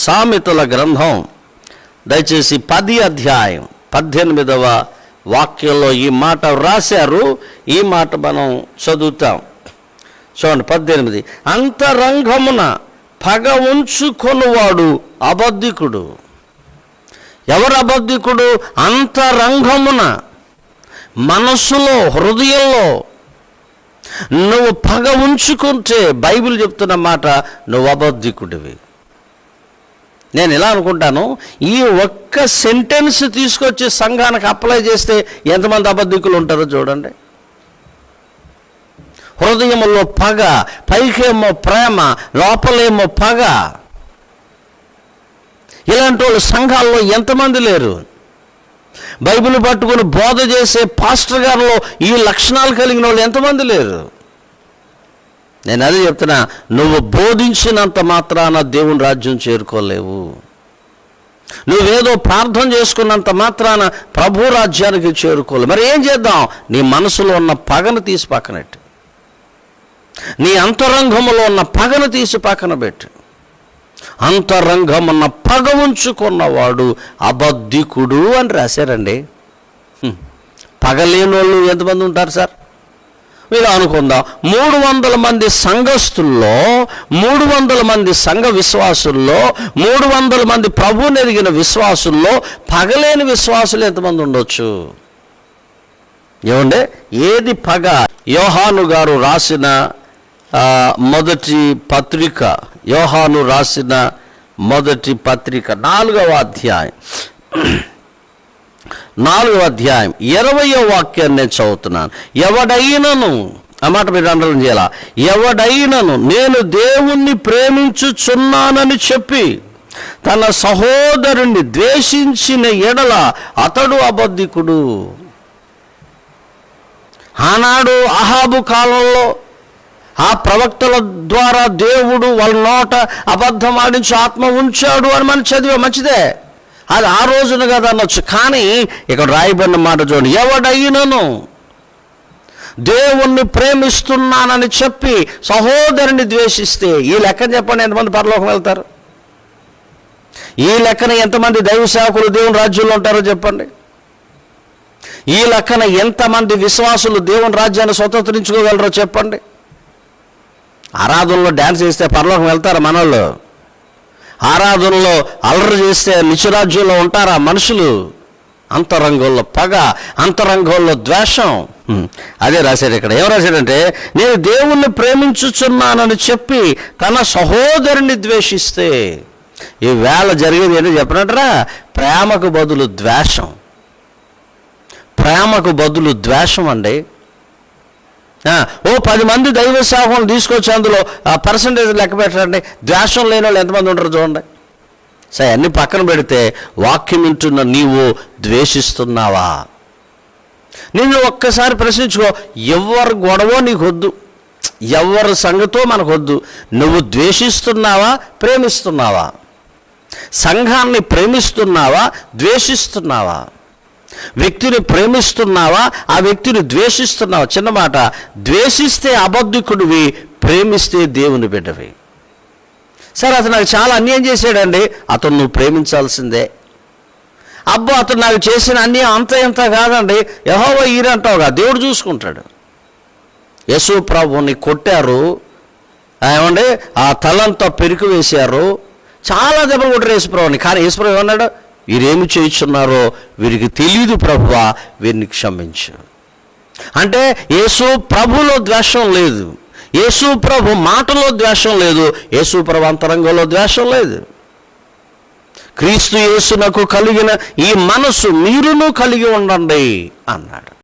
సామెతల గ్రంథం దయచేసి 10వ అధ్యాయం 18వ వాక్యంలో ఈ మాట రాశారు. ఈ మాట మనం చదువుతాం. చూడండి 18. అంతరంగమున పగ ఉంచుకొనువాడు అబద్ధికుడు. ఎవరు అబద్ధికుడు? అంతరంగమున, మనస్సులో, హృదయంలో నువ్వు పగ ఉంచుకుంటే బైబిల్ చెప్తున్న మాట, నువ్వు అబద్ధికుడివి. నేను ఇలా అనుకుంటాను, ఈ ఒక్క సెంటెన్స్ తీసుకొచ్చి సంఘానికి అప్లై చేస్తే ఎంతమంది అబద్ధికులు ఉంటారో చూడండి. హృదయంలో పగ, పైకేమో ప్రేమ, లోపలేమో పగ. ఇలాంటి వాళ్ళు సంఘాల్లో ఎంతమంది లేరు? బైబిల్ పట్టుకుని బోధ చేసే పాస్టర్ గారిలో ఈ లక్షణాలు కలిగిన వాళ్ళు ఎంతమంది లేరు? నేను అదే చెప్తున్నా, నువ్వు బోధించినంత మాత్రాన దేవుని రాజ్యం చేరుకోలేవు. నువ్వేదో ప్రార్థన చేసుకున్నంత మాత్రాన ప్రభు రాజ్యానికి చేరుకోలేవు. మరి ఏం చేద్దాం? నీ మనసులో ఉన్న పగను తీసి పక్కనట్టు, నీ అంతరంగములో ఉన్న పగను తీసి పక్కన పెట్టు. అంతరంగమున్న పగ ఉంచుకున్నవాడు అబద్ధికుడు అని రాశారండి. పగలేని వాళ్ళు ఎంతమంది ఉంటారు సార్? మీరు అనుకుందాం, 300 మంది సంఘస్థుల్లో, 300 మంది సంఘ విశ్వాసుల్లో, 300 మంది ప్రభువుని ఎరిగిన విశ్వాసుల్లో పగలేని విశ్వాసులు ఎంతమంది ఉండొచ్చు? ఏమంటే ఏది పగ? యోహాను గారు రాసిన మొదటి పత్రిక, యోహాను రాసిన మొదటి పత్రిక 4వ అధ్యాయం 20వ వాక్యాన్ని నేను చదువుతున్నాను. ఎవడైనను, ఆ మాట మీరు అండర్లైన్ చేయాల, ఎవడైనను నేను దేవుణ్ణి ప్రేమించుచున్నానని చెప్పి తన సహోదరుణ్ణి ద్వేషించిన ఎడల అతడు అబద్ధికుడు. ఆనాడు అహాబు కాలంలో ఆ ప్రవక్తల ద్వారా దేవుడు వాళ్ళ నోట అబద్ధం ఆడించి ఆత్మ ఉంచాడు అని మనం చదివా, మంచిదే. అది ఆ రోజున కదా అనొచ్చు. కానీ ఇక్కడ రాయబడిన మాట చూడండి, ఎవడైనను దేవుణ్ణి ప్రేమిస్తున్నానని చెప్పి సహోదరుని ద్వేషిస్తే, ఈ లెక్కన చెప్పండి ఎంతమంది పరలోకం వెళ్తారు? ఈ లెక్కన ఎంతమంది దైవ సేవకులు దేవుని రాజ్యంలో ఉంటారో చెప్పండి. ఈ లెక్కన ఎంతమంది విశ్వాసులు దేవుని రాజ్యాన్ని స్వతంత్రించుకోగలరో చెప్పండి. ఆరాధనలో డ్యాన్స్ చేస్తే పరలోకం వెళ్తారా మనోళ్ళు? ఆరాధనలో అల్లరి చేస్తే నిత్యరాజ్యంలో ఉంటారా మనుషులు? అంతరంగంలో పగ, అంతరంగంలో ద్వేషం. అదే రాశాడు ఇక్కడ. ఏం రాశాడంటే, నేను దేవుణ్ణి ప్రేమించుచున్నానని చెప్పి తన సహోదరుని ద్వేషిస్తే, ఈ వేళ జరిగేది ఏంటో చెప్పినట్రా, ప్రేమకు బదులు ద్వేషం. ప్రేమకు బదులు ద్వేషం అండి. 10 మంది దైవ సేవకులను తీసుకొచ్చి అందులో పర్సంటేజ్ లెక్క పెట్టండి, ద్వేషం లేని వాళ్ళు ఎంతమంది ఉంటారు చూడండి. సరే, అన్ని పక్కన పెడితే వాక్యం వింటున్న నీవు ద్వేషిస్తున్నావా? నిన్ను ఒక్కసారి ప్రశ్నించుకో. ఎవరి గొడవో నీకు వద్దు, ఎవరి సంగతో మనకు వద్దు. నువ్వు ద్వేషిస్తున్నావా, ప్రేమిస్తున్నావా? సంఘాన్ని ప్రేమిస్తున్నావా, ద్వేషిస్తున్నావా? వ్యక్తిని ప్రేమిస్తున్నావా, ఆ వ్యక్తిని ద్వేషిస్తున్నావా? చిన్న మాట, ద్వేషిస్తే అబద్ధికుడివి, ప్రేమిస్తే దేవుని బిడ్డవి. సరే, అతను నాకు చాలా అన్యాయం చేశాడండి, అతను నువ్వు ప్రేమించాల్సిందే. అబ్బో, అతను నాకు చేసిన అన్యాయం అంత ఎంత కాదండి, యెహోవా ఈరంటావుగా, దేవుడు చూసుకుంటాడు. యేసు ప్రభువుని కొట్టారు, ఏమండి, ఆ తలంతా పెరికి వేశారు, చాలా దెబ్బలు కొట్టారు యేసు ప్రభువుని. కానీ యేసు ప్రభు ఏమన్నాడు? వీరేమి చేయుచున్నారో వీరికి తెలియదు ప్రభువా, వీరిని క్షమించు. అంటే యేసు ప్రభులో ద్వేషం లేదు, యేసు ప్రభు మాటలో ద్వేషం లేదు, యేసు ప్రభు అంతరంగంలో ద్వేషం లేదు. క్రీస్తు యేసునకు కలిగిన ఈ మనసు మీరును కలిగి ఉండండి అన్నాడు.